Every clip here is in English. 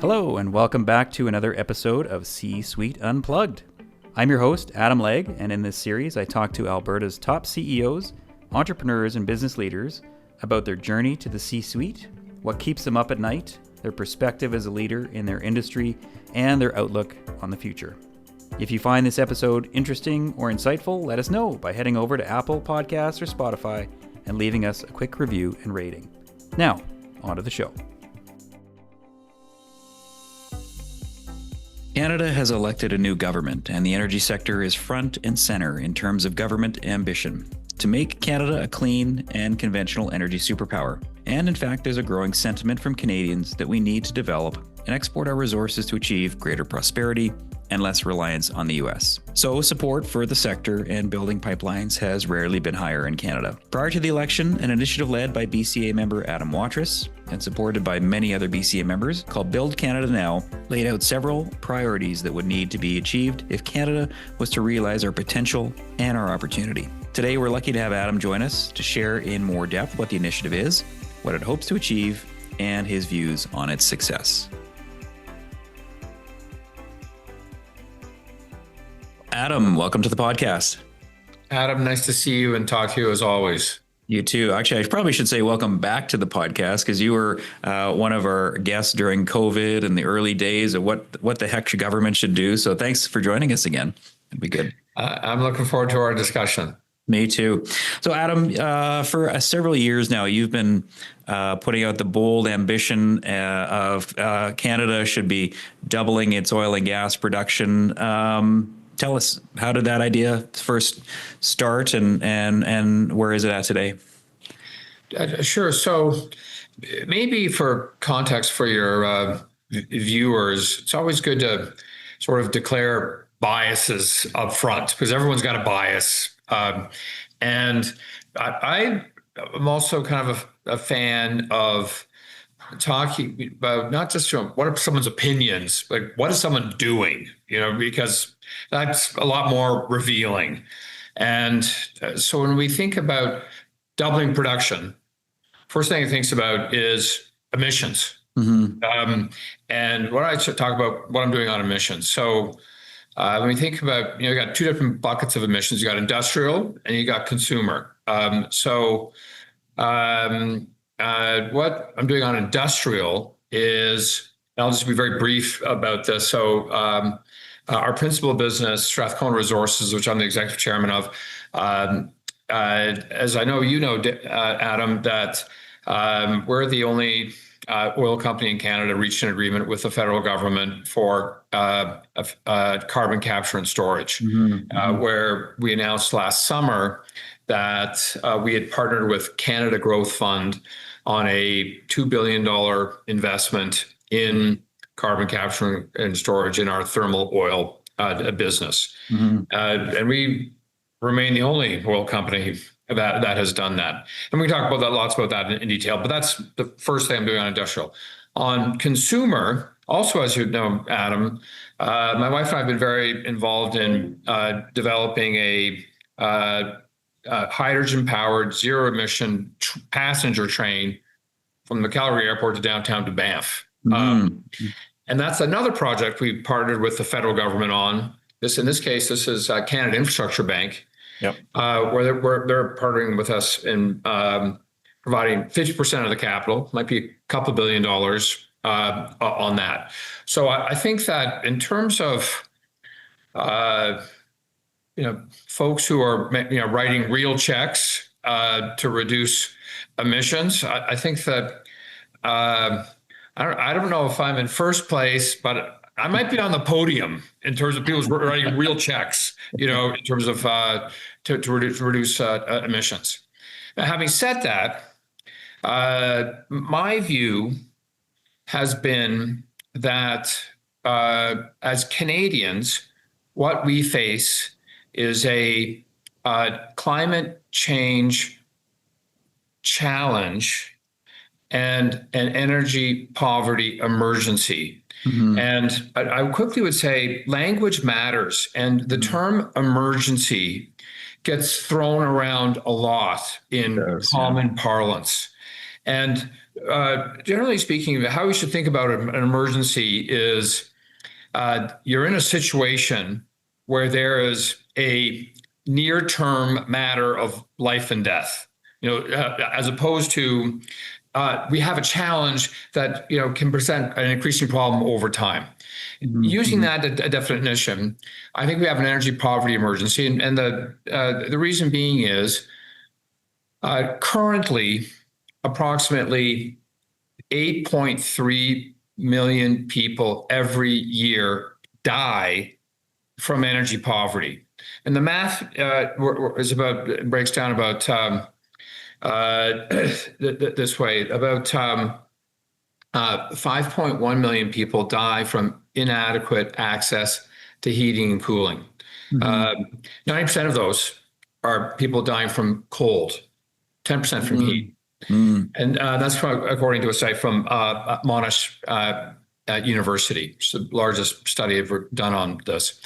Hello, and welcome back to another episode of C-Suite Unplugged. I'm your host, Adam Legge, and in this series, I talk to Alberta's top CEOs, entrepreneurs, and business leaders about their journey to the C-Suite, what keeps them up at night, their perspective as a leader in their industry, and their outlook on the future. If you find this episode interesting or insightful, let us know by heading over to Apple Podcasts or Spotify and leaving us a quick review and rating. Now, on to the show. Canada has elected a new government, and the energy sector is front and center in terms of government ambition to make Canada a clean and conventional energy superpower. And in fact, there's a growing sentiment from Canadians that we need to develop and export our resources to achieve greater prosperity and less reliance on the US. So support for the sector and building pipelines has rarely been higher in Canada. Prior to the election, an initiative led by BCA member Adam Waterous and supported by many other BCA members called Build Canada Now laid out several priorities that would need to be achieved if Canada was to realize our potential and our opportunity. Today, we're lucky to have Adam join us to share in more depth what the initiative is, what it hopes to achieve, and his views on its success. Adam, welcome to the podcast. Adam, nice to see you and talk to you as always. You too. Actually, I probably should say welcome back to the podcast because you were one of our guests during COVID and the early days of what the heck government should do. So thanks for joining us again. It'd be good. I'm looking forward to our discussion. Me too. So Adam, for several years now, you've been putting out the bold ambition of Canada should be doubling its oil and gas production. Tell us, how did that idea first start and where is it at today? Sure. So maybe for context for your viewers, it's always good to sort of declare biases up front because everyone's got a bias. And I am also kind of a fan of talking about not just what are someone's opinions, but what is someone doing, because that's a lot more revealing. And so when we think about doubling production, first thing it thinks about is emissions. Mm-hmm. And what I should talk about what I'm doing on emissions. So when we think about, you got two different buckets of emissions. You got industrial and you got consumer. What I'm doing on industrial is, and I'll just be very brief about this. So our principal business, Strathcona Resources, which I'm the executive chairman of, as I know Adam, that we're the only oil company in Canada reached an agreement with the federal government for carbon capture and storage, where we announced last summer that we had partnered with Canada Growth Fund on a $2 billion investment in carbon capture and storage in our thermal oil business. Mm-hmm. And we remain the only oil company that has done that. And we can talk about that, lots about that in detail, but that's the first thing I'm doing on industrial. On consumer, also, as you know, Adam, my wife and I have been very involved in developing a hydrogen-powered, zero-emission passenger train from the Calgary airport to downtown to Banff. And that's another project we partnered with the federal government on. In this case, this is Canada Infrastructure Bank, where they're partnering with us in providing 50% of the capital, might be a couple $2 billion on that. So I think that in terms of folks who are writing real checks to reduce emissions, I think that I don't know if I'm in first place, but I might be on the podium in terms of people writing real checks, in terms of to reduce emissions. Now, having said that, my view has been that as Canadians, what we face is a climate change challenge and an energy poverty emergency. Mm-hmm. And I quickly would say language matters, and the term emergency gets thrown around a lot in common parlance. And generally speaking, how we should think about an emergency is you're in a situation where there is a near-term matter of life and death, as opposed to we have a challenge that can present an increasing problem over time. Using that definition, I think we have an energy poverty emergency, and the reason being is currently approximately 8.3 million people every year die from energy poverty, and the math breaks down about this way: about 5.1 million people die from inadequate access to heating and cooling. 90% of those are people dying from cold, 10% from heat. And that's according to a study from Monash University. It's the largest study ever done on this.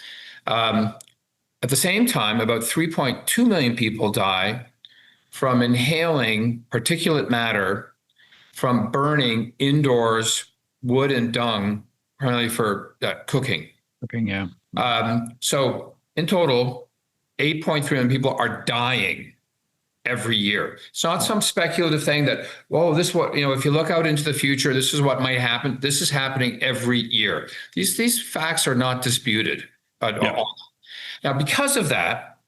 At the same time, about 3.2 million people die from inhaling particulate matter from burning indoors wood and dung, primarily for cooking. Yeah. So in total, 8.3 million people are dying every year. It's not some speculative thing that, whoa, this is what, if you look out into the future, this is what might happen. This is happening every year. These facts are not disputed at all. Now, because of that,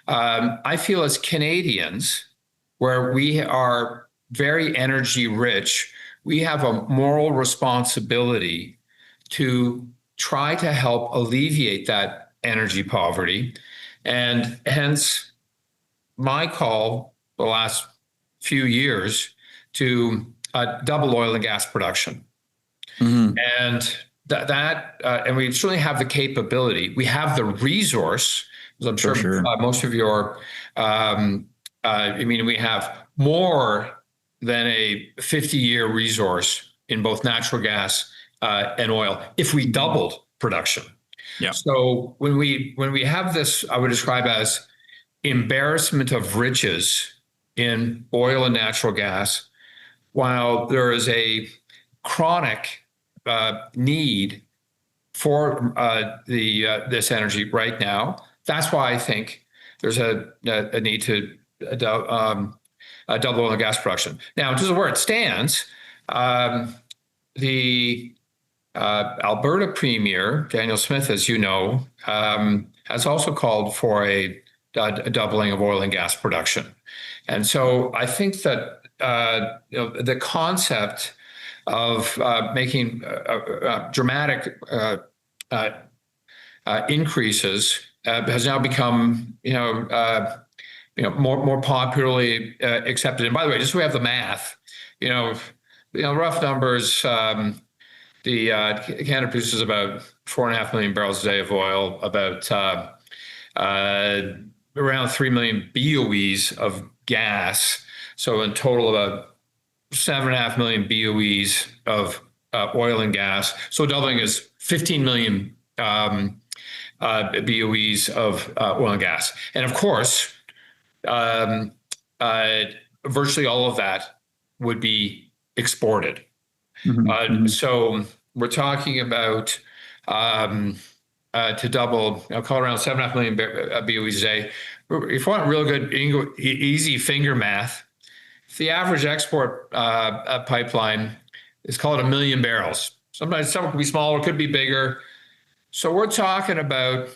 I feel as Canadians, where we are very energy rich, we have a moral responsibility to try to help alleviate that energy poverty. And hence my call the last few years to double oil and gas production. And and we certainly have the capability. We have the resource, as I'm sure. Most of your, we have more than a 50-year resource in both natural gas and oil if we doubled production. Yeah. So when we have this, I would describe as embarrassment of riches in oil and natural gas, while there is a chronic need for this energy right now. That's why I think there's a need to double oil and gas production. Now, just where it stands, the Alberta Premier, Daniel Smith, as you know, has also called for a doubling of oil and gas production. And so I think that the concept of making dramatic increases has now become, more popularly accepted. And by the way, just so we have the math, rough numbers, Canada produces about 4.5 million barrels a day of oil, about around 3 million BOEs of gas. So in total, about 7.5 million BOEs of oil and gas. So doubling is 15 million BOEs of oil and gas. And of course, virtually all of that would be exported. So we're talking about to double, I'll call it around 7.5 million BOEs a day. If you want real good, easy finger math, if the average export pipeline is called 1 million barrels. Sometimes some could be smaller, could be bigger. So we're talking about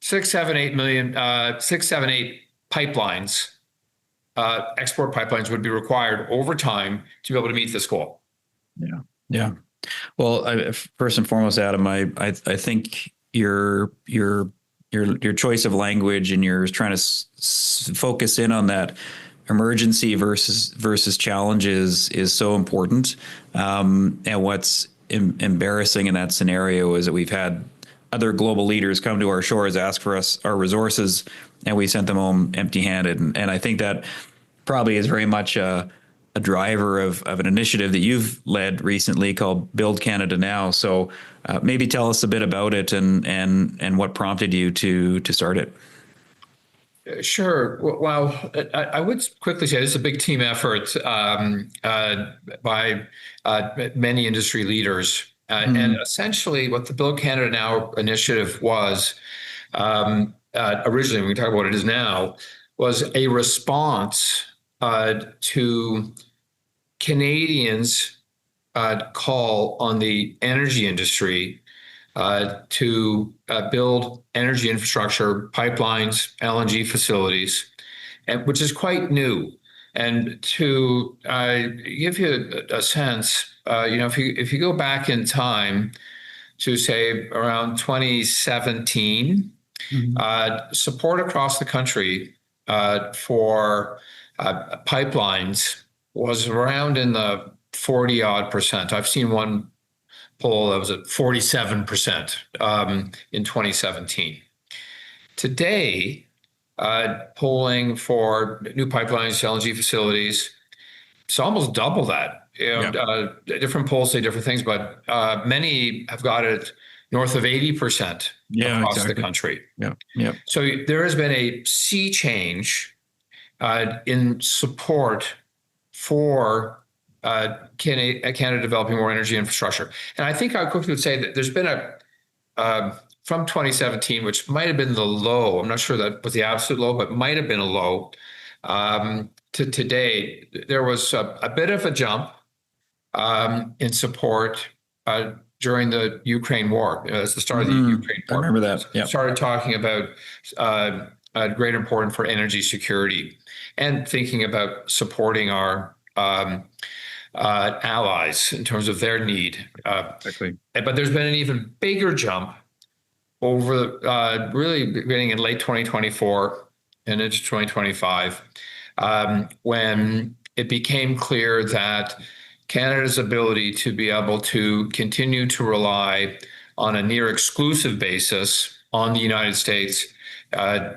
6, 7, 8 pipelines, export pipelines would be required over time to be able to meet this goal. Yeah. Well, first and foremost, Adam, I think your choice of language and you're trying to focus in on that emergency versus challenges is so important. And what's embarrassing in that scenario is that we've had other global leaders come to our shores, ask for our resources, and we sent them home empty-handed. And I think that probably is very much a driver of an initiative that you've led recently called Build Canada Now. So maybe tell us a bit about it and what prompted you to start it. Sure. Well, I would quickly say this is a big team effort by many industry leaders. And essentially, what the Build Canada Now initiative was originally, when we talk about what it is now, was a response to Canadians' call on the energy industry to build energy infrastructure, pipelines, LNG facilities, and which is quite new. And to give you a sense, if you go back in time to say around 2017, support across the country for pipelines was around in the 40 odd percent. I've seen one poll that was at 47% in 2017. Today, polling for new pipelines, LNG facilities, it's almost double that. Different polls say different things, but many have got it north of 80% across the country. So there has been a sea change in support for Canada developing more energy infrastructure. And I think I quickly would say that there's been from 2017, which might have been the low, I'm not sure that was the absolute low, but might have been a low, to today, there was a bit of a jump in support during the Ukraine war, as the start of the Ukraine war. I remember that. Started talking about great importance for energy security and thinking about supporting our allies in terms of their need. Exactly. But there's been an even bigger jump over really beginning in late 2024 and into 2025, when it became clear that Canada's ability to be able to continue to rely on a near exclusive basis on the United States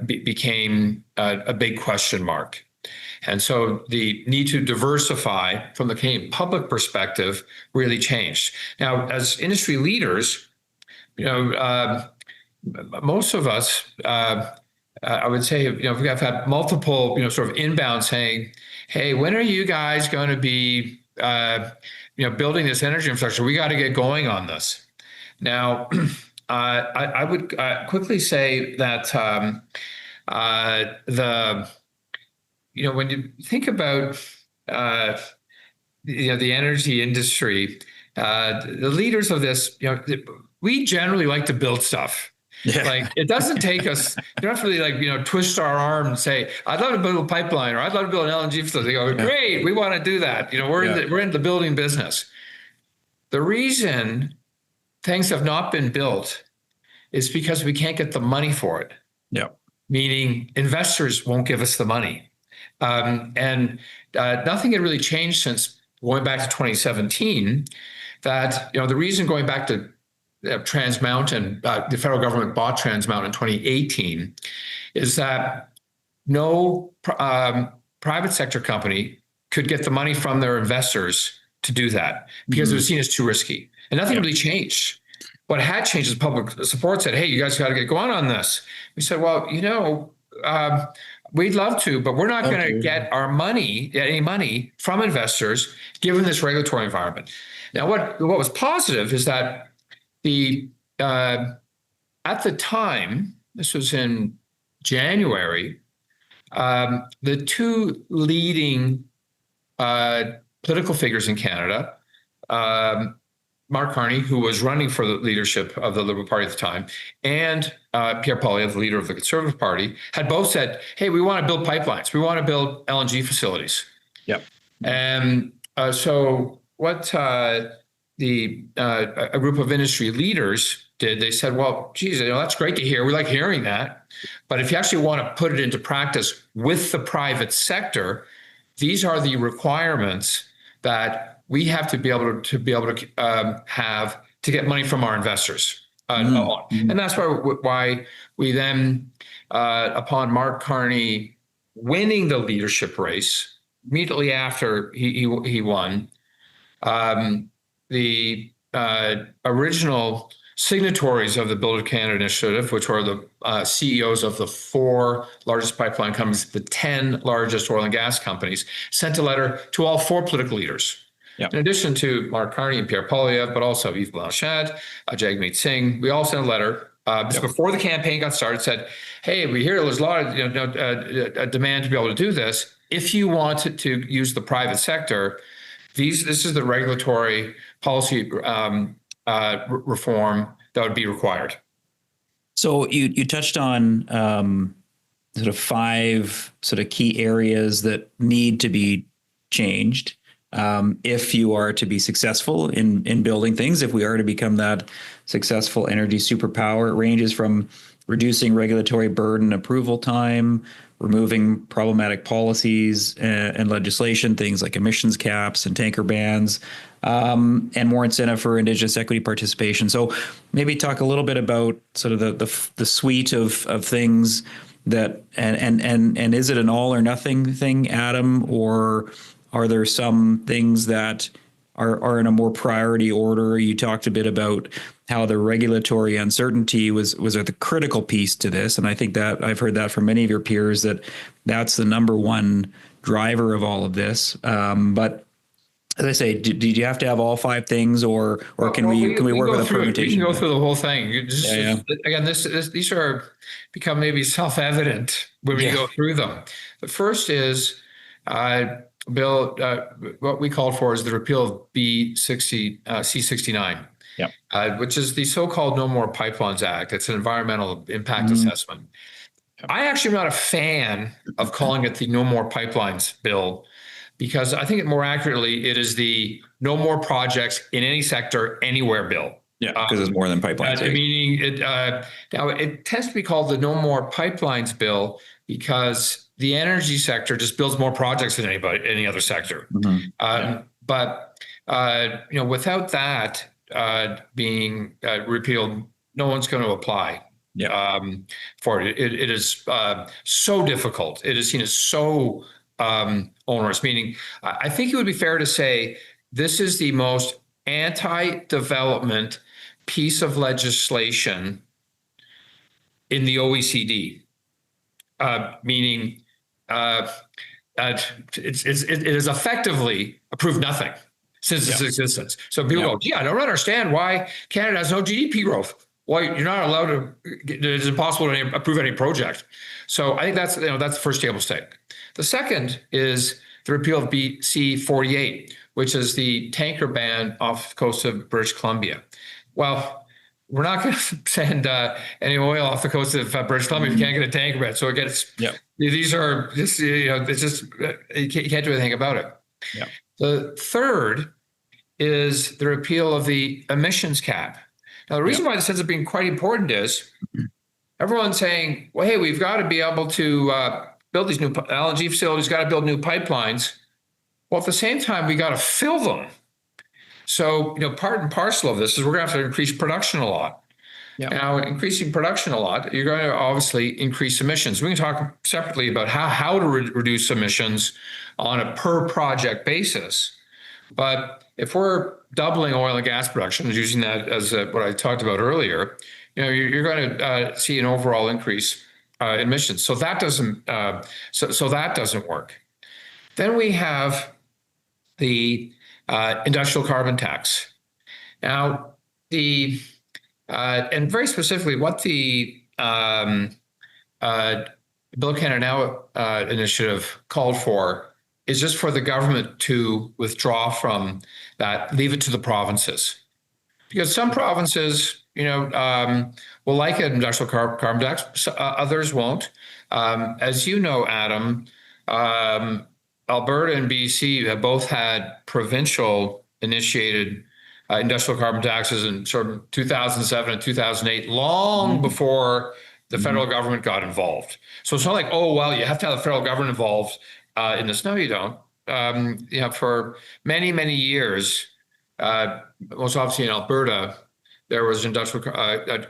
became a big question mark. And so the need to diversify from the Canadian public perspective really changed. Now, as industry leaders, most of us, I would say, we have had multiple, sort of inbound saying, hey, when are you guys going to be, building this energy infrastructure? We got to get going on this. Now, I would quickly say that when you think about the energy industry, the leaders of this, we generally like to build stuff. Like, it doesn't take us, you don't have to really twist our arm and say, I'd love to build a pipeline, or I'd love to build an LNG facility. They go, great, we want to do that. We're in the building business. The reason things have not been built is because we can't get the money for it. Meaning investors won't give us the money. And nothing had really changed since going back to 2017, that, the reason going back to Trans Mountain, the federal government bought Trans Mountain in 2018, is that no private sector company could get the money from their investors to do that because it was seen as too risky. And nothing really changed. What had changed is public support said, hey, you guys got to get going on this. We said, well, we'd love to, but we're not going to get any money from investors given this regulatory environment. Now, what was positive is that at the time, this was in January, the two leading political figures in Canada, Mark Carney, who was running for the leadership of the Liberal Party at the time, and Pierre Poilievre, the leader of the Conservative Party, had both said, hey, we want to build pipelines. We want to build LNG facilities. And so what a group of industry leaders did, they said, well, geez, that's great to hear. We like hearing that. But if you actually want to put it into practice with the private sector, these are the requirements that we have to be able to have to get money from our investors. And that's why we then, upon Mark Carney winning the leadership race, immediately after he won, the original signatories of the Build Canada initiative, which were the CEOs of the 4 largest pipeline companies, the 10 largest oil and gas companies, sent a letter to all 4 political leaders. Yep. In addition to Mark Carney and Pierre Poilievre, but also Yves Blanchette, Jagmeet Singh, we all sent a letter before the campaign got started, said, hey, we hear there's a lot of demand to be able to do this. If you wanted to use the private sector, this is the regulatory policy reform that would be required. So you touched on sort of 5 sort of key areas that need to be changed if you are to be successful in building things, if we are to become that successful energy superpower. It ranges from reducing regulatory burden, approval time, removing problematic policies and legislation, things like emissions caps and tanker bans, and more incentive for Indigenous equity participation. So maybe talk a little bit about sort of the suite of things that, and is it an all or nothing thing, Adam, or are there some things that are in a more priority order? You talked a bit about how the regulatory uncertainty was the critical piece to this. And I think that I've heard that from many of your peers, that that's the number one driver of all of this. But as I say, do you have to have all 5 things, or can we work with a permutation? We can go through the whole thing. Again, these are become maybe self-evident when we go through them. The first is Bill, what we called for is the repeal of C-69, which is the so-called No More Pipelines Act. It's an environmental impact assessment. I actually am not a fan of calling it the No More Pipelines Bill, because I think more accurately, it is the No More Projects in Any Sector Anywhere Bill. Yeah, because it's more than pipelines. Meaning, now it tends to be called the No More Pipelines Bill because the energy sector just builds more projects than any other sector. But without that being repealed, no one's going to apply for it. It is so difficult. It is seen as so onerous. Meaning, I think it would be fair to say this is the most anti-development piece of legislation in the OECD. Meaning it has effectively approved nothing since its existence. So people go, gee, I don't understand why Canada has no GDP growth. Why you're not allowed to, it's impossible to approve any project. So I think that's the first table stake. The second is the repeal of BC 48, which is the tanker ban off the coast of British Columbia. Well, we're not going to send any oil off the coast of British Columbia if you can't get a tanker ban. So again, these are just, it's just, you can't do anything about it. The third is the repeal of the emissions cap. Now, the reason why this ends up being quite important is everyone's saying, well, hey, we've got to be able to build these new LNG facilities, got to build new pipelines. Well, at the same time, we got to fill them. So, part and parcel of this is we're going to have to increase production a lot. Now, increasing production a lot, you're going to obviously increase emissions. We can talk separately about how to reduce emissions on a per project basis. But if we're doubling oil and gas production, using that as what I talked about earlier, you're going to see an overall increase in emissions. So that doesn't so that doesn't work. Then we have the industrial carbon tax. Now, and very specifically, what the Build Canada Now initiative called for is just for the government to withdraw from that, leave it to the provinces. Because some provinces, will like an industrial carbon tax, others won't. As you know, Adam, Alberta and BC have both had provincial initiated industrial carbon taxes in sort of 2007 and 2008, long before the federal government got involved. So it's not like, oh, well, you have to have the federal government involved in this. No, you don't. For many, many years, most obviously in Alberta, there was industrial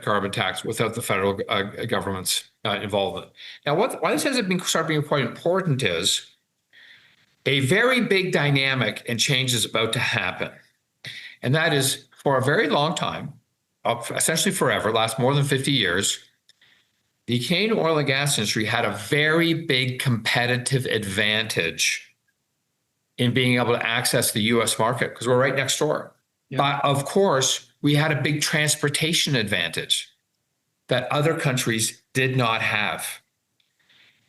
carbon tax without the federal government's involvement. Now, why this ends up being quite important is a very big dynamic and change is about to happen. And that is, for a very long time, essentially forever, last more than 50 years, the Canadian oil and gas industry had a very big competitive advantage in being able to access the US market because we're right next door. Yeah. But of course, we had a big transportation advantage that other countries did not have.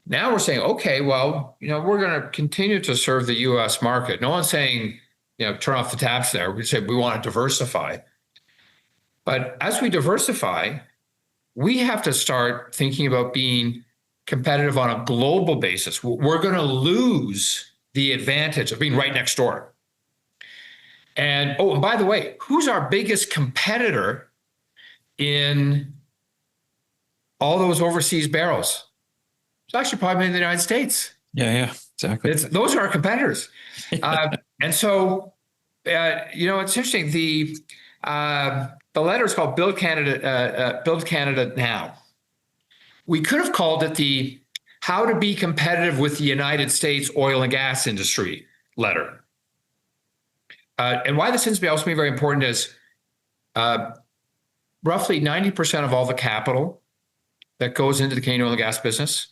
Now we're saying, okay, well, we're going to continue to serve the US market. No one's saying, turn off the taps there. We say we want to diversify. But as we diversify, we have to start thinking about being competitive on a global basis. We're going to lose the advantage of being right next door. And by the way, who's our biggest competitor in all those overseas barrels? It's actually probably in the United States. Yeah, exactly. Those are our competitors. And so, it's interesting. The letter is called Build Canada Now. We could have called it the How to Be Competitive with the United States Oil and Gas Industry letter. And why this seems to be also very important is roughly 90% of all the capital that goes into the Canadian oil and gas business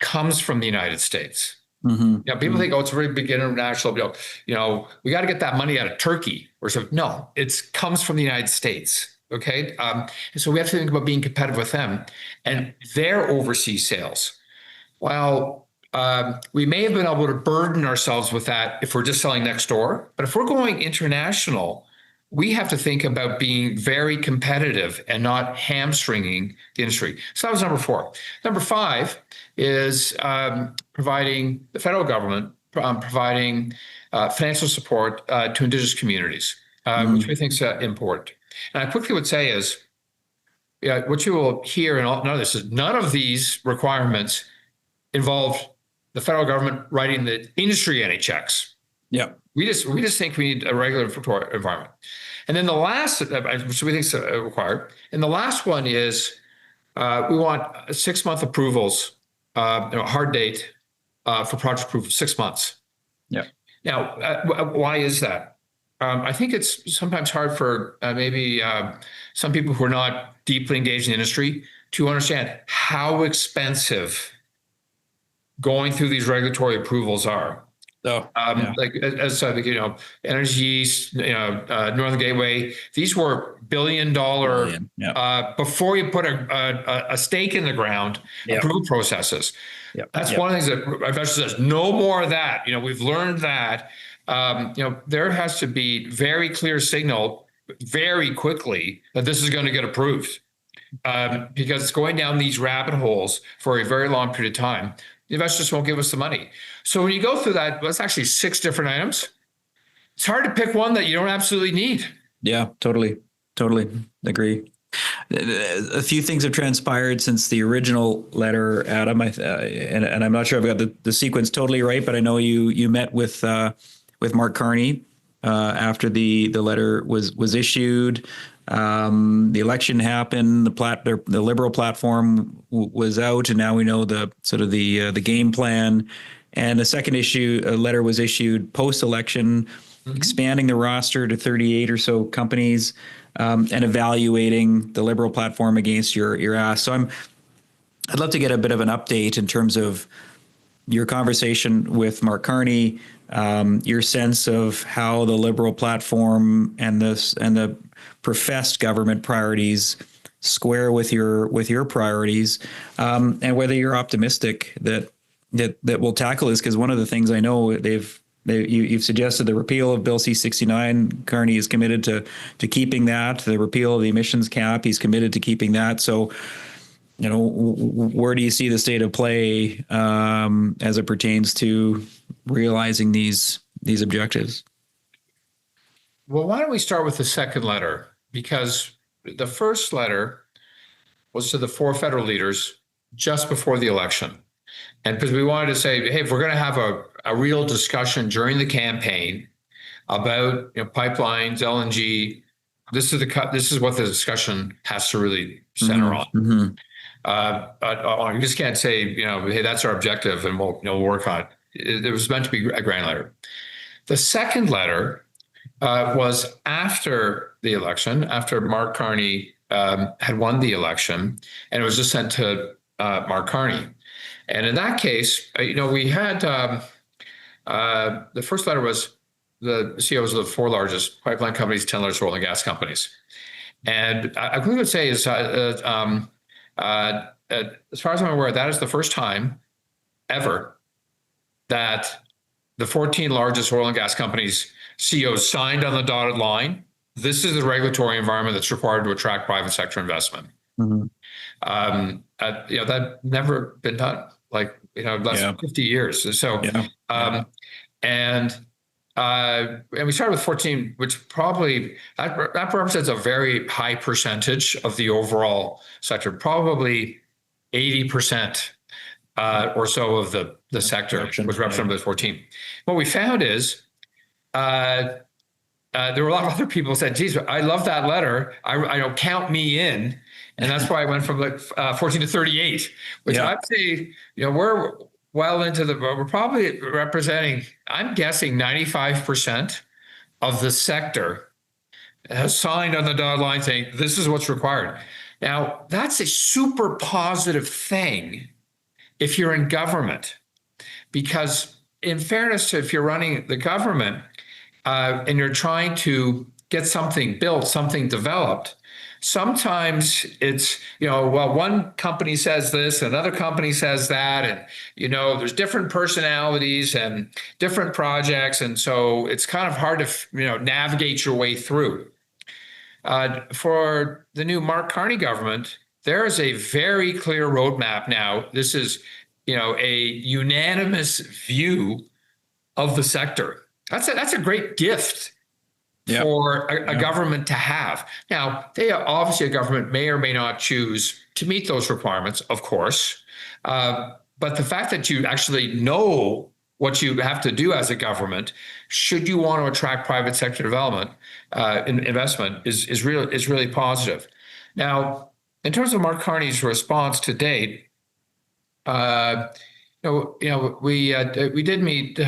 comes from the United States. Mm-hmm. People think, it's a really big international, we got to get that money out of Turkey or something. No, it comes from the United States. Okay. And so we have to think about being competitive with them and their overseas sales. Well, we may have been able to burden ourselves with that if we're just selling next door, but if we're going international, we have to think about being very competitive and not hamstringing the industry. So that was number 4. Number 5 is providing the federal government providing financial support to Indigenous communities, which we think is important. And I quickly would say is, what you will hear in none of this is none of these requirements involve the federal government writing the industry any checks. Yeah. We just think we need a regulatory environment. And then the last, which we think is required, and the last one is we want 6-month approvals, hard date for project approval, 6 months. Yeah. Now, why is that? I think it's sometimes hard for maybe some people who are not deeply engaged in the industry to understand how expensive going through these regulatory approvals are. Like as Energy East, Northern Gateway, these were $1 billion before you put a stake in the ground approval processes. That's one of the things that investors says, no more of that. We've learned that. There has to be very clear signal very quickly that this is going to get approved because it's going down these rabbit holes for a very long period of time. The investors won't give us the money. So when you go through that, that's actually 6 different items. It's hard to pick one that you don't absolutely need. Yeah, totally agree. A few things have transpired since the original letter, Adam, and I'm not sure I've got the sequence totally right, but I know you met with Mark Carney after the letter was issued. The election happened. The Liberal platform was out, and now we know the sort of the game plan. And a second letter was issued post-election, expanding the roster to 38 or so companies, and evaluating the Liberal platform against your ask. So I'd love to get a bit of an update in terms of your conversation with Mark Carney, your sense of how the Liberal platform and the professed government priorities square with your priorities, and whether you're optimistic that we'll tackle this. Because one of the things I know you've suggested the repeal of Bill C-69. Carney is committed to keeping that. The repeal of the emissions cap, he's committed to keeping that. So, where do you see the state of play as it pertains to realizing these objectives? Well, why don't we start with the second letter? Because the first letter was to the 4 federal leaders just before the election. And because we wanted to say, hey, if we're going to have a real discussion during the campaign about pipelines, LNG, this is what the discussion has to really center on. You just can't say, hey, that's our objective and we'll work on it. It was meant to be a grand letter. The second letter was after the election, after Mark Carney had won the election, and it was just sent to Mark Carney. And in that case, we had the first letter was the CEOs of the 4 largest pipeline companies, 10 largest oil and gas companies. And I would say is, as far as I'm aware, that is the first time ever that the 14 largest oil and gas companies CEOs signed on the dotted line. This is the regulatory environment that's required to attract private sector investment. Mm-hmm. That never been done, like, less than 50 years. So, and we started with 14, which probably that represents a very high percentage of the overall sector, probably 80% or so of the sector was represented by 14. What we found is there were a lot of other people who said, geez, I love that letter. I don't count me in. And that's why I went from like 14 to 38, which I'd say, we're well into we're probably representing, I'm guessing 95% of the sector has signed on the dotted line saying, this is what's required. Now, that's a super positive thing if you're in government, because in fairness to if you're running the government and you're trying to get something built, something developed, sometimes it's, well, one company says this, another company says that, and, there's different personalities and different projects. And so it's kind of hard to, navigate your way through. For the new Mark Carney government, there is a very clear roadmap now. This is, a unanimous view of the sector. That's a great gift for a government to have. Now, obviously a government may or may not choose to meet those requirements, of course. But the fact that you actually know what you have to do as a government, should you want to attract private sector development, investment, is really positive. Now, in terms of Mark Carney's response to date, we did meet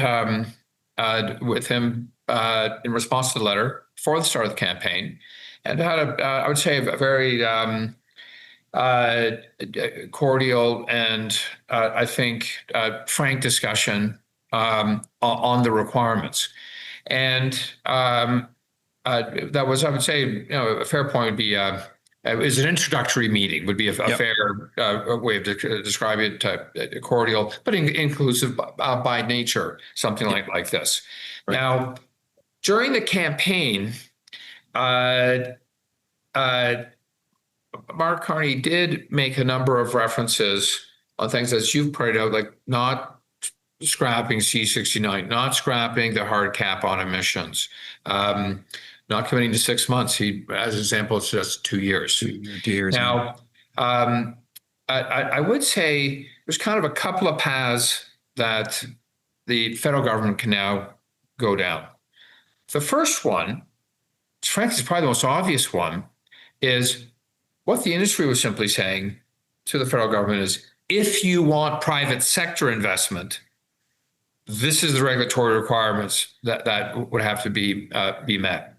with him in response to the letter before the start of the campaign, and had I would say, a very cordial and I think frank discussion on the requirements. And that was, I would say, a fair point would be is an introductory meeting would be a fair way of describing it, cordial, but inclusive by nature, something like this. Right. Now, during the campaign, Mark Carney did make a number of references on things, as you've pointed out, like not scrapping C-69, not scrapping the hard cap on emissions, not committing to 6 months. He, as an example, it's just 2 years. 2 years. Now, I would say there's kind of a couple of paths that the federal government can now go down. The first one, frankly, is probably the most obvious one, is what the industry was simply saying to the federal government is, if you want private sector investment, this is the regulatory requirements that would have to be met.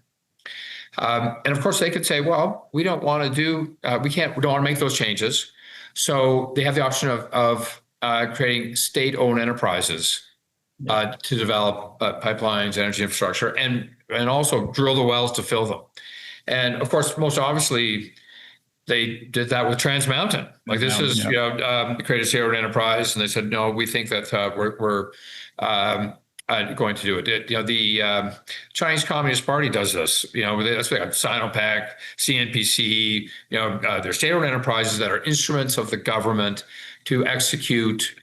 And of course, they could say, well, we don't want to do, we don't want to make those changes. So they have the option of creating state-owned enterprises to develop pipelines, energy infrastructure, and also drill the wells to fill them. And of course, most obviously, they did that with Trans Mountain. Like, this is, create a state-owned enterprise, and they said, no, we think that we're going to do it. The Chinese Communist Party does this. That's what Sinopec, CNPC. They're state-owned enterprises that are instruments of the government to execute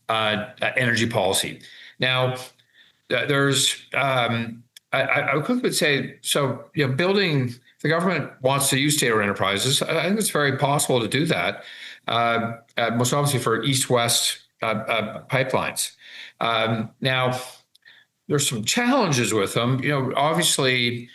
energy policy. Now, there's I would say, so building. The government wants to use state-owned enterprises. I think it's very possible to do that. Most obviously for east-west pipelines. Now, there's some challenges with them. Obviously,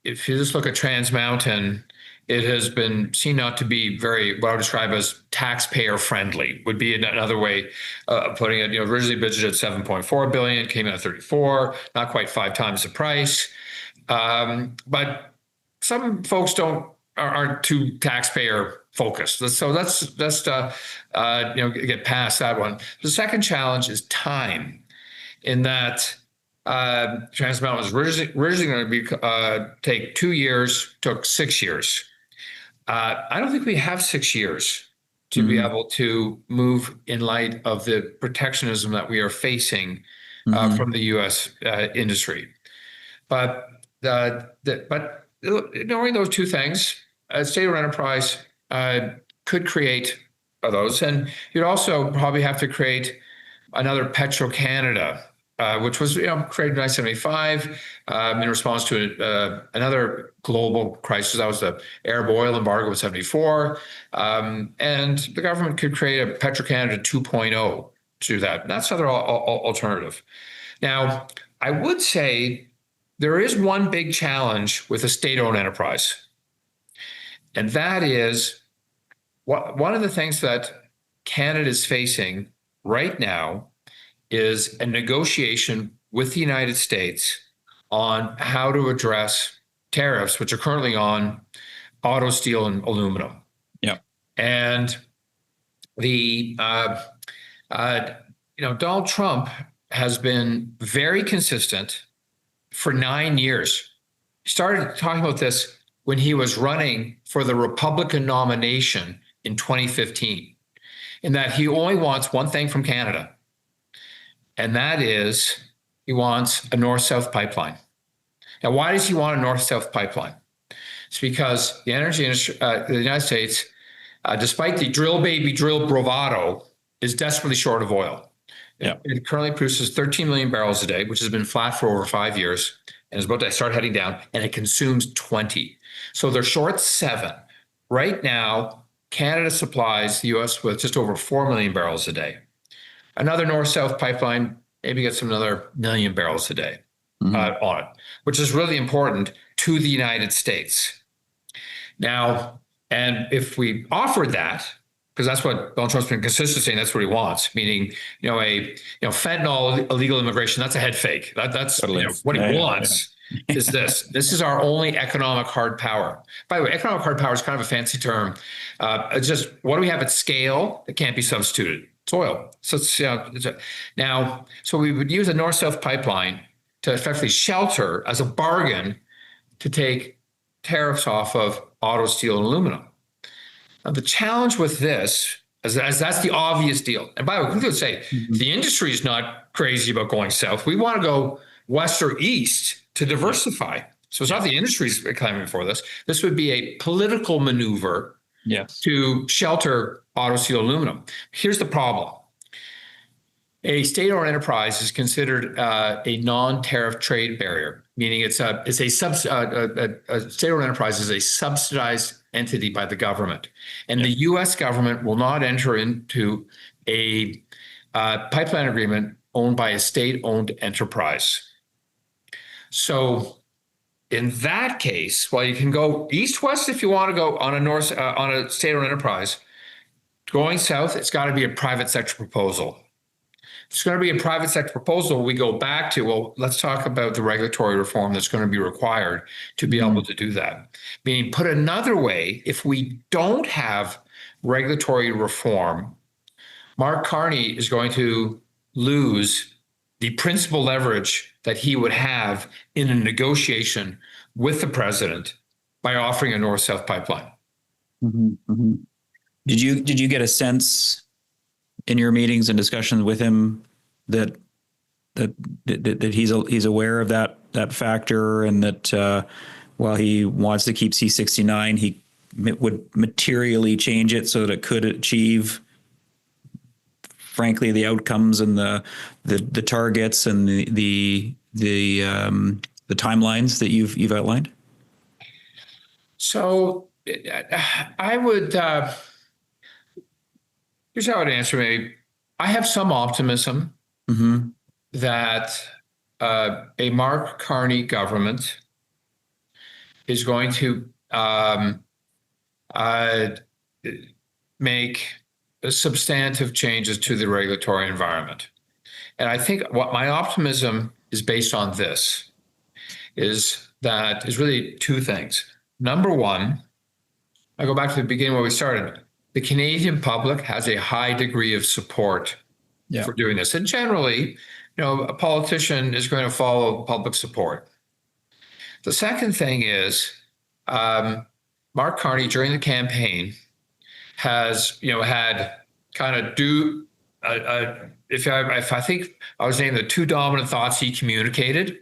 if you just look at Trans Mountain, it has been seen not to be very, what I would describe as taxpayer friendly, would be another way of putting it. Originally budgeted at $7.4 billion, came in at 34, not quite 5 times the price. But some folks aren't too taxpayer focused. So let's get past that one. The second challenge is time, in that Trans Mountain was originally going to be take 2 years, took 6 years. I don't think we have 6 years to be able to move in light of the protectionism that we are facing from the U.S. Industry. But knowing those two things, a state-owned enterprise could create those, and you'd also probably have to create another Petro-Canada, which was created in 1975 in response to another global crisis. That was the Arab oil embargo in 1974. And the government could create a Petro-Canada 2.0 to that. That's another alternative. Now, I would say there is one big challenge with a state-owned enterprise, and that is one of the things that Canada is facing right now is a negotiation with the United States on how to address tariffs, which are currently on auto, steel, and aluminum. Yeah. And the Donald Trump has been very consistent for 9 years. He started talking about this when he was running for the Republican nomination in 2015, in that he only wants one thing from Canada, and that is he wants a north-south pipeline. Now, why does he want a north-south pipeline? It's because the energy industry, the United States, despite the drill baby drill bravado, is desperately short of oil. Yeah. It currently produces 13 million barrels a day, which has been flat for over 5 years and is about to start heading down, and it consumes 20. So they're short 7. Right now, Canada supplies the U.S. with just over 4 million barrels a day. Another north-south pipeline maybe gets another million barrels a day on it, which is really important to the United States. Now, and if we offered that, because that's what Donald Trump's been consistent saying, that's what he wants, meaning, fentanyl illegal immigration, that's a head fake. That's totally. What he wants is this. This is our only economic hard power. By the way, economic hard power is kind of a fancy term. It's just, what do we have at scale that can't be substituted? It's oil. So so we would use a north-south pipeline to effectively shelter as a bargain to take tariffs off of auto, steel, and aluminum. Now, the challenge with this, as that's the obvious deal. And by the way, we could say the industry is not crazy about going south. We want to go west or east to diversify. So it's not the industry's claiming for this. This would be a political maneuver to shelter auto, steel, aluminum. Here's the problem. A state-owned enterprise is considered a non-tariff trade barrier, meaning a state-owned enterprise is a subsidized entity by the government, and the U.S. government will not enter into a pipeline agreement owned by a state-owned enterprise. So, in that case, while you can go east-west if you want to go on a state-owned enterprise, going south, it's got to be a private sector proposal. It's going to be a private sector proposal. We go back to, well, let's talk about the regulatory reform that's going to be required to be able to do that. Meaning, put another way, if we don't have regulatory reform, Mark Carney is going to lose the principal leverage that he would have in a negotiation with the president by offering a north-south pipeline. Did you get a sense in your meetings and discussions with him that he's aware of that factor, and that while he wants to keep C69, he would materially change it so that it could achieve, frankly, the outcomes and the targets and the timelines that you've outlined? So I would. Here's how I'd answer maybe. I have some optimism that a Mark Carney government is going to make substantive changes to the regulatory environment. And I think what my optimism is based on this is really two things. number one, I go back to the beginning where we started. The Canadian public has a high degree of support for doing this. And generally, a politician is going to follow public support. The second thing is Mark Carney during the campaign has, had kind of if I think I was naming the two dominant thoughts he communicated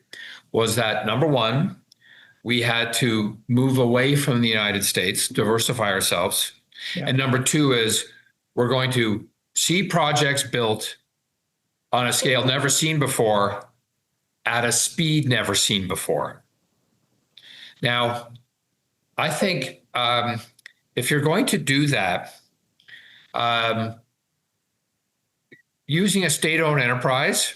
was that number one, we had to move away from the United States, diversify ourselves. Yeah. And number two is we're going to see projects built on a scale never seen before, at a speed never seen before. Now, I think if you're going to do that, using a state-owned enterprise,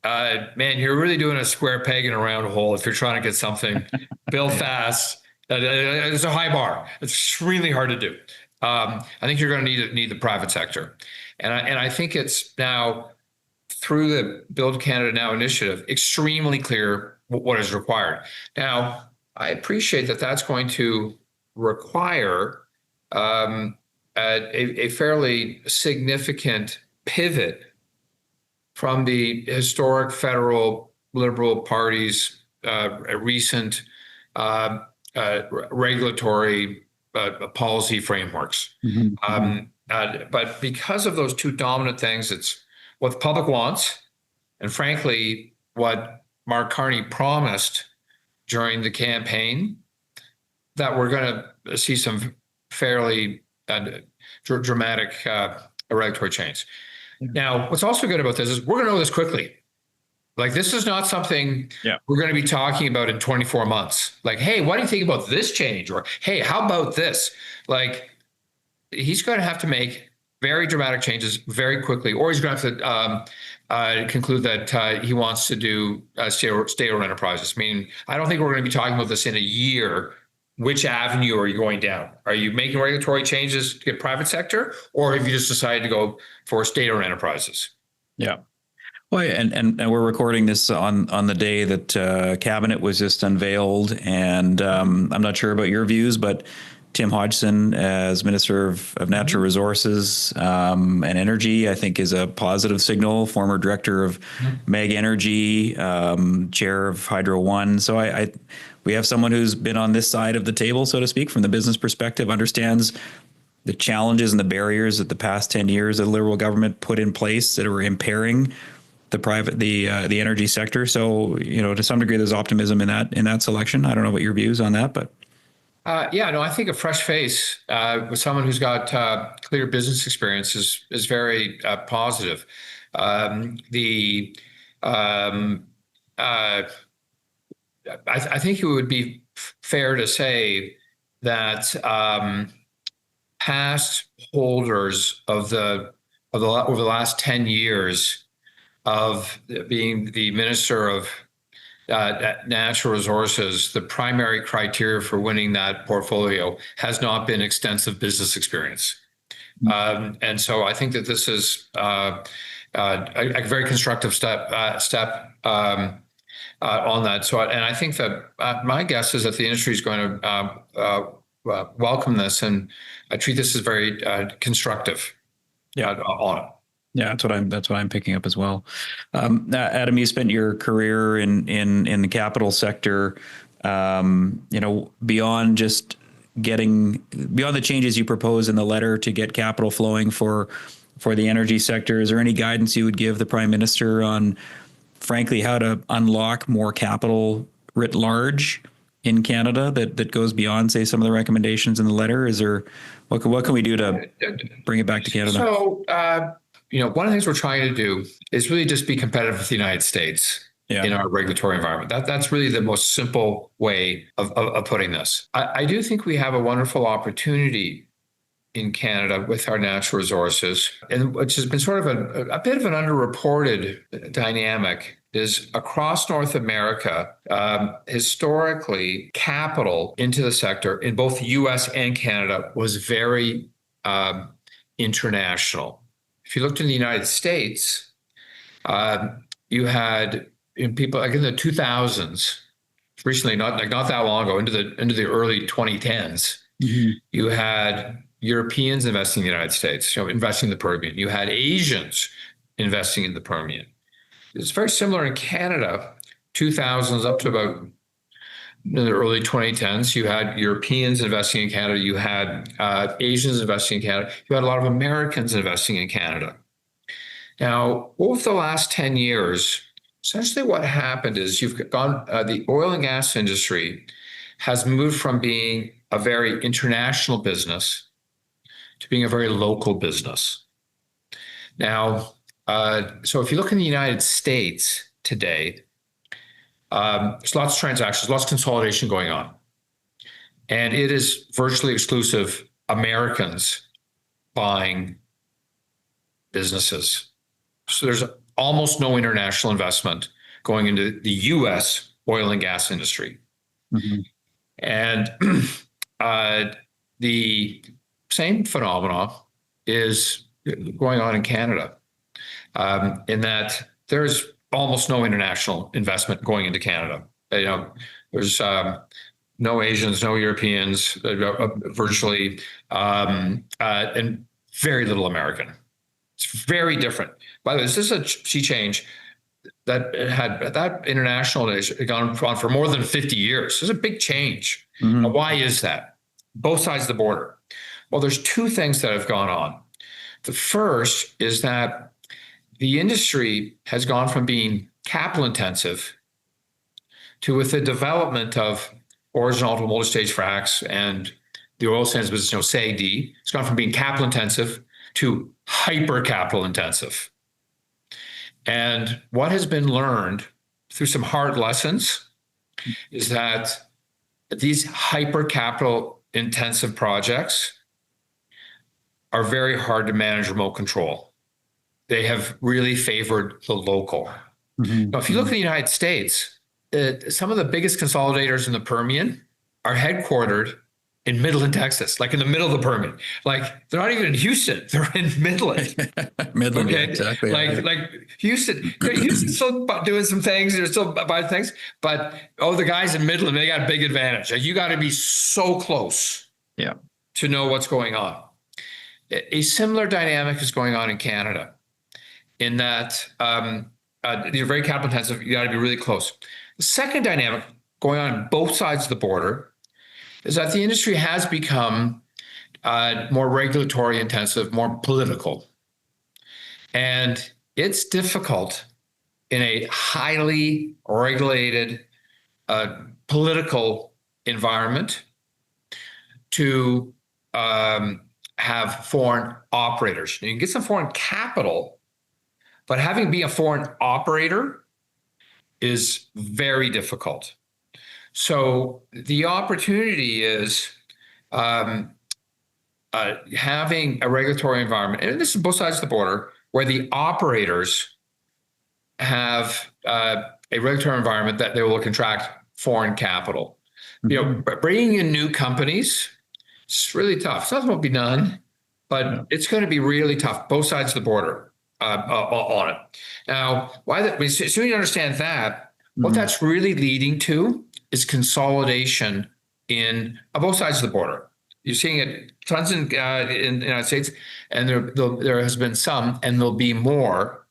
man, you're really doing a square peg in a round hole if you're trying to get something built fast. It's a high bar. It's really hard to do. I think you're going to need the private sector, and I think it's now through the Build Canada Now initiative extremely clear what is required. Now, I appreciate that that's going to require a fairly significant pivot from the historic federal Liberal Party's recent regulatory policy frameworks. But because of those two dominant things, it's what the public wants, and frankly, what Mark Carney promised during the campaign, that we're going to see some fairly dramatic regulatory change. Now, what's also good about this is we're going to know this quickly. Like, this is not something we're going to be talking about in 24 months. Like, hey, what do you think about this change? Or, hey, how about this? Like, he's going to have to make very dramatic changes very quickly, or he's going to have to conclude that he wants to do state-owned enterprises. I mean, I don't think we're going to be talking about this in a year. Which avenue are you going down? Are you making regulatory changes to get private sector, or have you just decided to go for state-owned enterprises? Yeah. Well, and we're recording this on the day that cabinet was just unveiled, and I'm not sure about your views, but Tim Hodgson as Minister of Natural Resources and Energy, I think, is a positive signal. Former director of Meg Energy, chair of Hydro One. So we have someone who's been on this side of the table, so to speak, from the business perspective, understands the challenges and the barriers that the past 10 years of the Liberal government put in place that are impairing the energy sector. So, to some degree, there's optimism in that selection. I don't know what your views on that, but. I think a fresh face with someone who's got clear business experience is very positive. I think it would be fair to say that past holders over the last 10 years of being the Minister of Natural Resources, the primary criteria for winning that portfolio has not been extensive business experience. And so I think that this is a very constructive step on that. So, and I think that my guess is that the industry is going to welcome this and treat this as very constructive on it. Yeah, that's what I'm picking up as well. Adam, you spent your career in the capital sector. Beyond just beyond the changes you propose in the letter to get capital flowing for the energy sector, is there any guidance you would give the Prime Minister on, frankly, how to unlock more capital writ large in Canada that goes beyond, say, some of the recommendations in the letter? Is there what can we do to bring it back to Canada? So. One of the things we're trying to do is really just be competitive with the United States in our regulatory environment. That's really the most simple way of putting this. I do think we have a wonderful opportunity in Canada with our natural resources, and which has been sort of a bit of an underreported dynamic, is across North America, historically, capital into the sector in both the US and Canada was very international. If you looked in the United States, you had people like in the 2000s, recently, not that long ago, into the early 2010s, you had Europeans investing in the United States, investing in the Permian. You had Asians investing in the Permian. It's very similar in Canada, 2000s up to about in the early 2010s. You had Europeans investing in Canada. You had Asians investing in Canada. You had a lot of Americans investing in Canada. Now, over the last 10 years, essentially what happened is you've gone, the oil and gas industry has moved from being a very international business to being a very local business. Now, so if you look in the United States today, there's lots of transactions, lots of consolidation going on. And it is virtually exclusive Americans buying businesses. So there's almost no international investment going into the US oil and gas industry. And the same phenomena is going on in Canada, in that there's almost no international investment going into Canada. There's no Asians, no Europeans, virtually, and very little American. It's very different. By the way, this is a sea change that international has gone on for more than 50 years. This is a big change. Now, why is that? Both sides of the border. Well, there's two things that have gone on. The first is that the industry has gone from being capital intensive to, with the development of horizontal multi-stage fracs and the oil sands business, SAGD, it's gone from being capital intensive to hyper capital intensive. And what has been learned through some hard lessons is that these hyper capital intensive projects are very hard to manage remote control. They have really favored the local. Now, if you look at the United States, some of the biggest consolidators in the Permian are headquartered in Midland, Texas, like in the middle of the Permian. Like, they're not even in Houston, they're in Midland. Midland, okay? Yeah, exactly. Like Houston, Houston's still doing some things, they're still buying things, but the guys in Midland, they got a big advantage. Like, you got to be so close, to know what's going on. A similar dynamic is going on in Canada, in that you're very capital intensive, you got to be really close. The second dynamic going on both sides of the border is that the industry has become more regulatory intensive, more political. And it's difficult in a highly regulated political environment to have foreign operators. You can get some foreign capital, but having be a foreign operator is very difficult. So the opportunity is having a regulatory environment, and this is both sides of the border, where the operators have a regulatory environment that they will attract foreign capital. Bringing in new companies, it's really tough. Something will be done, but it's going to be really tough, both sides of the border on it. Now, as soon as you understand that, what that's really leading to is consolidation in both sides of the border. You're seeing it tons in the United States, and there has been some, and there'll be more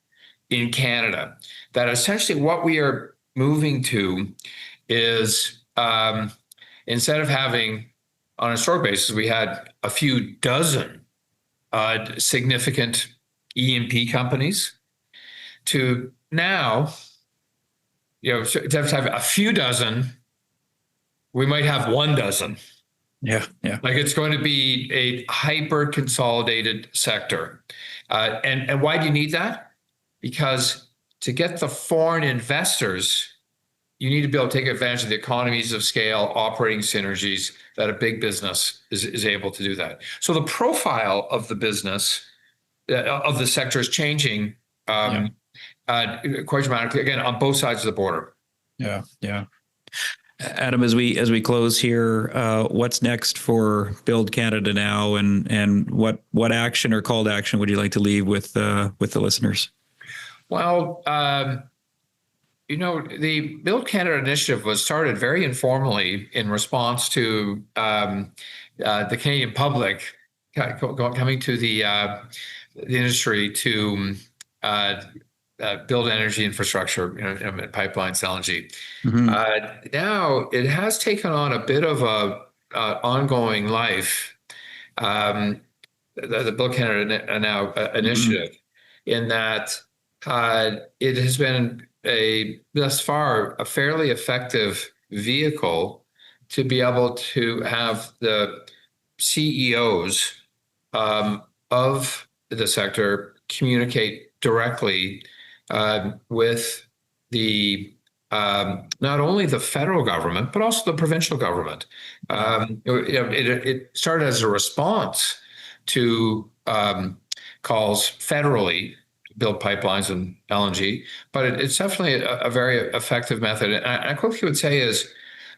in Canada. That essentially what we are moving to is, instead of having, on a historic basis, we had a few dozen significant E&P companies, to now, to have a few dozen, we might have 1 dozen. Yeah. Like, it's going to be a hyper consolidated sector. And why do you need that? Because to get the foreign investors, you need to be able to take advantage of the economies of scale, operating synergies that a big business is able to do that. So the profile of the business, of the sector, is changing quite dramatically, again, on both sides of the border. Yeah. Adam, as we close here, what's next for Build Canada Now, and what action or call to action would you like to leave with the listeners? Well, the Build Canada initiative was started very informally in response to the Canadian public coming to the industry to build energy infrastructure, pipelines, LNG. Now it has taken on a bit of a ongoing life, the Build Canada Now initiative, in that it has been thus far a fairly effective vehicle to be able to have the CEOs of the sector communicate directly with the not only the federal government but also the provincial government. It started as a response to calls federally to build pipelines and LNG, but it's definitely a very effective method. And I quickly would say is,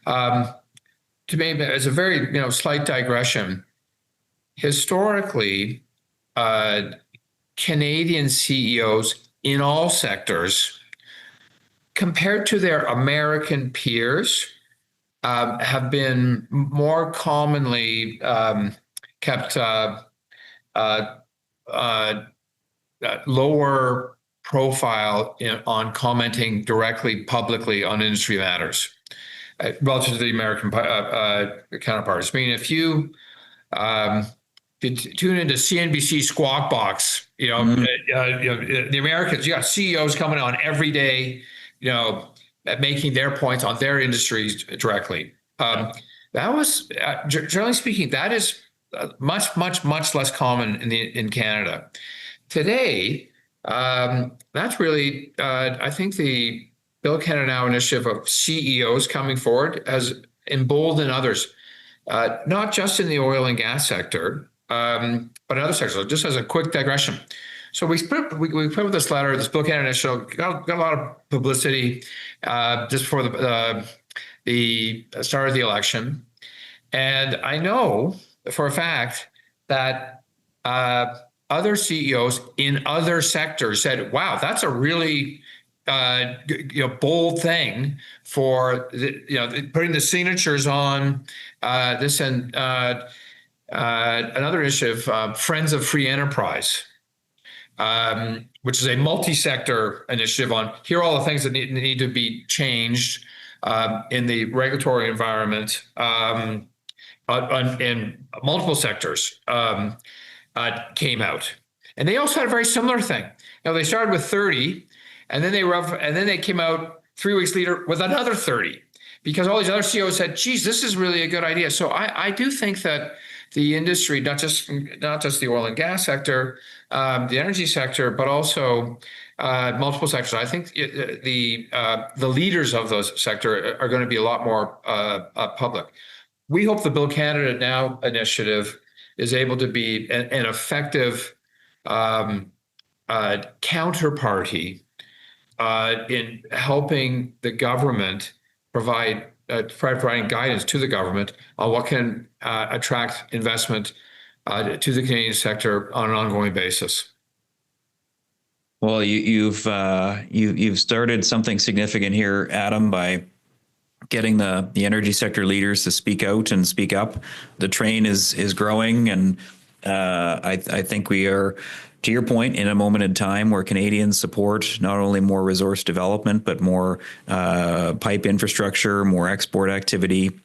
to me, as a very slight digression, historically, Canadian CEOs in all sectors, compared to their American peers, have been more commonly kept lower profile on commenting directly publicly on industry matters relative to the American counterparts. I mean, if you tune into CNBC Squawk Box, the Americans, you got CEOs coming on every day, making their points on their industries directly. That was, generally speaking, that is much, much, much less common in Canada. Today, that's really, I think the Build Canada Now initiative of CEOs coming forward has emboldened others, not just in the oil and gas sector, but in other sectors. So just as a quick digression. So we put up this letter, this Build Canada initiative, got a lot of publicity just before the start of the election. And I know for a fact that other CEOs in other sectors said, wow, that's a really bold thing for putting the signatures on this. And another initiative, Friends of Free Enterprise, which is a multi-sector initiative on here are all the things that need to be changed in the regulatory environment in multiple sectors, came out. And they also had a very similar thing. They started with 30, and then they came out 3 weeks later with another 30, because all these other CEOs said, geez, this is really a good idea. So I do think that the industry, not just the oil and gas sector, the energy sector, but also multiple sectors. I think the leaders of those sectors are going to be a lot more public. We hope the Build Canada Now initiative is able to be an effective counterparty in helping the government providing guidance to the government on what can attract investment to the Canadian sector on an ongoing basis. Well, you've started something significant here, Adam, by getting the energy sector leaders to speak out and speak up. The train is growing, and I think we are, to your point, in a moment in time where Canadians support not only more resource development, but more pipe infrastructure, more export activity.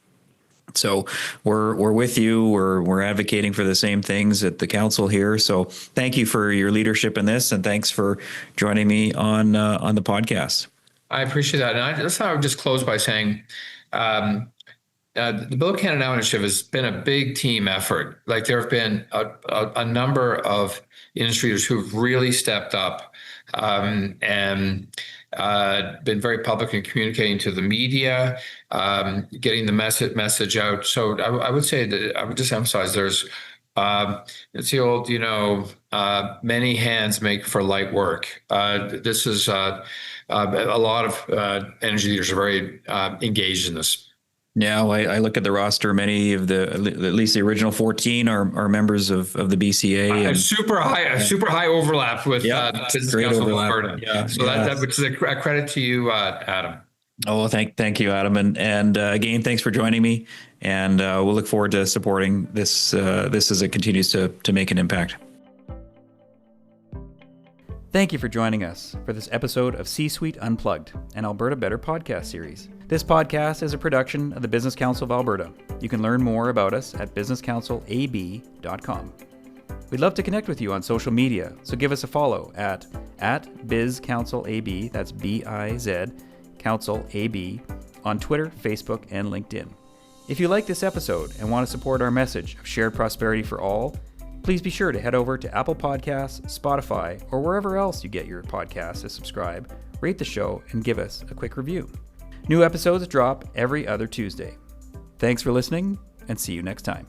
So we're with you. We're advocating for the same things at the council here. So thank you for your leadership in this, and thanks for joining me on the podcast. I appreciate that. And that's how I would just close by saying the Build Canada Now initiative has been a big team effort. Like, there have been a number of industry leaders who've really stepped up and been very public in communicating to the media, getting the message out. So I would say that I would just emphasize there's it's the old, many hands make for light work. This is a lot of energy leaders are very engaged in this. Yeah, well, I look at the roster. Many of at least the original 14 are members of the BCA. A super high overlap with Business Great Council of overlap. Alberta. Yeah, So that which is a credit to you, Adam. Oh, thank you, Adam, and again, thanks for joining me. And we'll look forward to supporting this as it continues to make an impact. Thank you for joining us for this episode of C-Suite Unplugged, an Alberta Better podcast series. This podcast is a production of the Business Council of Alberta. You can learn more about us at businesscouncilab.com. We'd love to connect with you on social media, so give us a follow at BizCouncilAB, that's B-I-Z, Council AB, on Twitter, Facebook, and LinkedIn. If you like this episode and want to support our message of shared prosperity for all, please be sure to head over to Apple Podcasts, Spotify, or wherever else you get your podcasts to subscribe, rate the show, and give us a quick review. New episodes drop every other Tuesday. Thanks for listening, and see you next time.